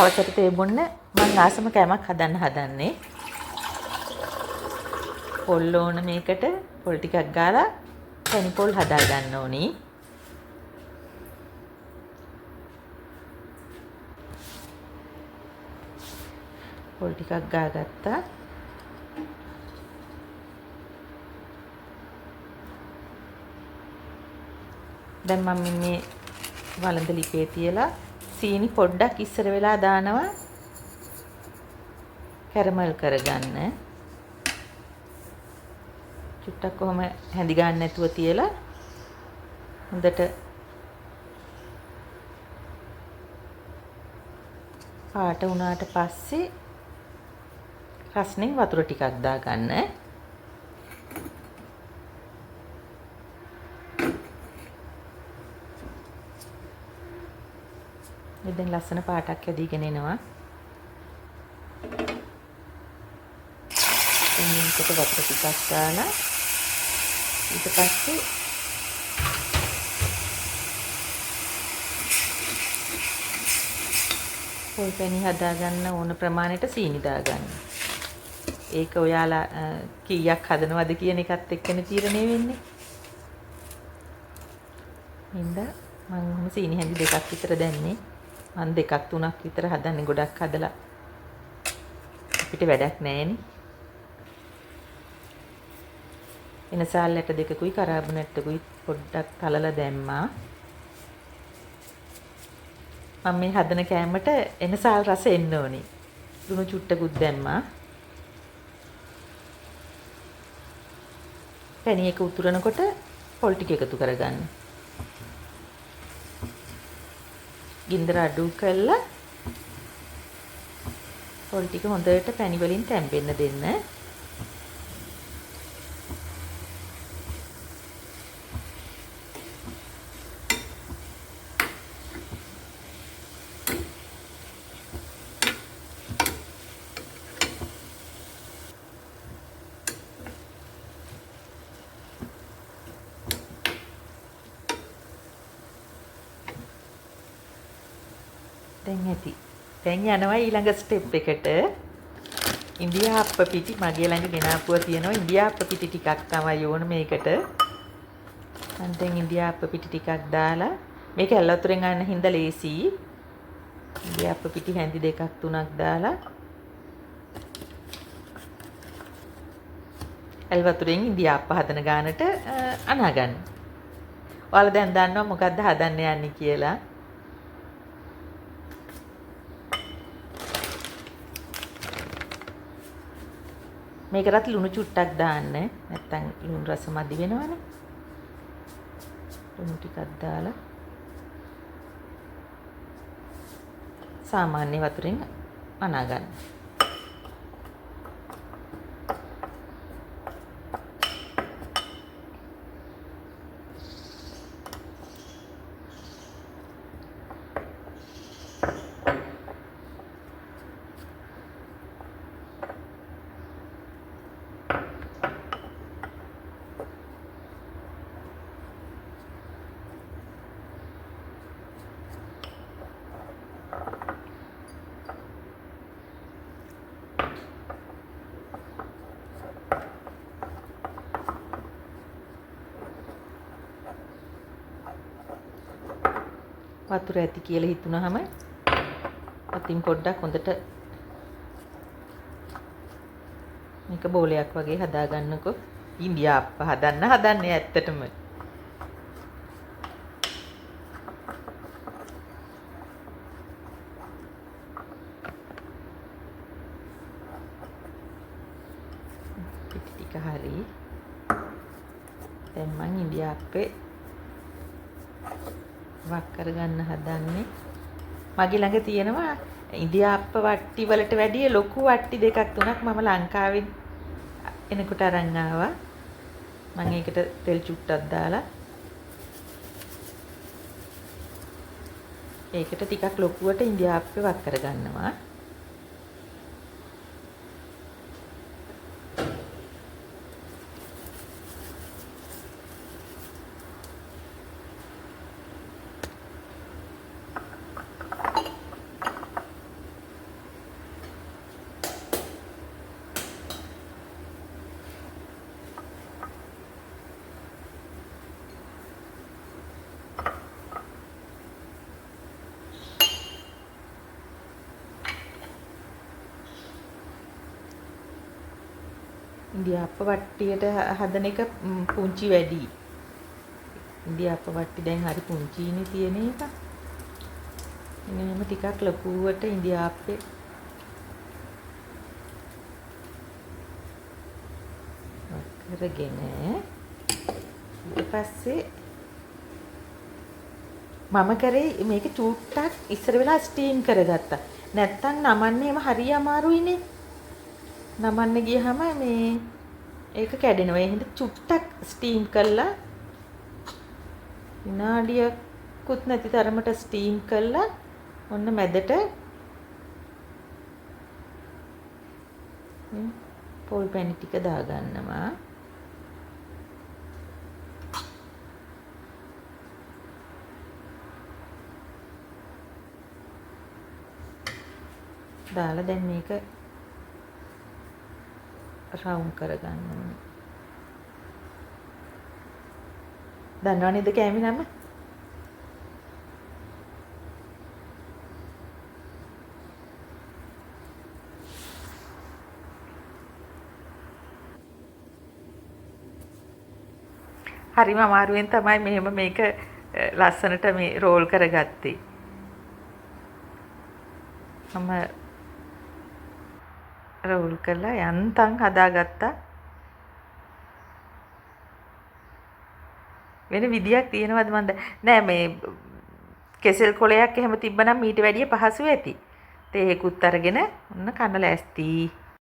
හවසට තේ බොන්න මම ආසම කෑමක් හදන්නේ. පොල් ඕන මේකට පොල් ටිකක් ගාලා පැණි පොල් හදා ගන්න ඕනි. පොල් ටිකක් ගාගත්තා. දැන් මම මේ වළඳ ලිපේ තියලා සීනි පොඩ්ඩක් ඉස්සර වෙලා දානවා කැරමල් කරගන්න. චුට්ටක් කොහම හැඳි ගන්න නැතුව තියලා හොඳට පාට වුණාට පස්සේ රස්නෙන් වතුර ටිකක් දාගන්න. දැන් ලස්සන පාටක් ඇදීගෙන එනවා. මේකට වතුර ටිකක් දාලා ඊට පස්සේ පොල් පැණි හදාගන්න ඕන ප්‍රමාණයට සීනි දාගන්න. ඒක ඔයාලා කීයක් හදනවද කියන එකත් එක්කනේ තීරණය වෙන්නේ. හින්දා මම සීනි හැඳි දෙකක් විතර දැම්මේ. මම 2ක් 3ක් විතර හදන්නේ, ගොඩක් හදලා අපිට වැඩක් නැහෙනේ. එනසාල් ඇට දෙකකුයි කරාබුනැට්ටකුයි පොඩ්ඩක් තලලා දැම්මා. මම මේ හදන කෑමට එනසාල් රස එන්න ඕනේ. ලුණු චුට්ටකුත් දැම්මා. පැණි එක උතුරනකොට පොල් ටික එකතු කරගන්න. ගින්දර අඩු කරලා පොල් ටික හොඳට පැණි වලින් තැම්බෙන්න දෙන්න. දැන් ඇති. දැන් යනවා ඊළඟ ස්ටෙප් එකට. ඉන්දියාප්ප පිටි මගේ ළඟ ගෙනාපුවා තියෙනවා. ඉන්දියාප්ප පිටි ටිකක් තමයි ඕන මේකට. මම දැන් ඉන්දියාප්ප පිටි ටිකක් දාලා මේක ඇල් වතුරෙන් ගන්න හින්දා ලේසි. ඉන්දියාප්ප පිටි හැඳි 2ක් 3ක් දාලා ඇල් වතුරෙන් ඉන්දියාප්ප හදන ගානට අනාගන්න. ඔයාලා දැන් දන්නවා මොකද්ද හදන්න යන්නේ කියලා. මේකටත් ලුණු චුට්ටක් දාන්න. නැත්තම් ලුණු රස මදි වෙනවනේ. ලුණු ටිකක් දාලා සාමාන්‍ය වතුරෙන් අනා ගන්න. වතුර ඇති කියලා හිතුනහම අතින් පොඩ්ඩක් හොඳට මේක බෝලයක් වගේ හදා ගන්නකො. ඉන්දියාප්ප හදන්නේ ඇත්තටම. පිටි ටික හරි. දැන් මම ඉන්දියාප්පේ වක් කරගන්න හදන්නේ. මගේ ළඟ තියෙනවා ඉන්දියාප්ප වට්ටි වලට වැඩිය ලොකු වට්ටි 2ක් 3ක් මම ලංකාවෙන් එනකොට අරන් ආවා. මම ඒකට තෙල් චුට්ටක් දාලා ඒකට ටිකක් ලොකුවට ඉන්දියාප්පේ වක් කරගන්නවා. ඉන්දියාප්ප වට්ටියට හදන එක පුංචි වැඩි. ඉන්දියාප්ප වට්ටි දැන් හරි පුංචිනේ තියෙන එක. එහෙනම් ටිකක් ලොකුවට ඉන්දියාප්පේ කරගෙන ඊට පස්සේ මම කරේ මේක චූට්ටක් ඉස්සර වෙලා ස්ටීම් කරගත්තා. නැත්තම් නමන්නේ එහෙම හරිය අමාරුයිනේ. නමන්න ගියහම මේ ඒක කැඩෙනවා. ඒ හින්දා චුට්ටක් ස්ටීම් කළා විනාඩියකුත් නැති තරමට ස්ටීම් කළා ඔන්න මැදට පොල් පැණි ටික දාගන්නවා. දාලා දැන් මේක රවුම් කරගන්න ඕනේ. දන්නව නේද කෑමේ නම? හරිම අමාරුවෙන් තමයි මෙහෙම මේක ලස්සනට මේ රෝල් කරගත්තේ. මම රෝල් කරලා යන්තම් හදාගත්තා. වෙන විදියක් තියෙනවද මන්ද නෑ මේ කෙසෙල් කොලයක් එහෙම තිබ්බනම් මීට වැඩිය පහසු ඇති. තේකුත් අරගෙන ඔන්න කන්න ලෑස්ති.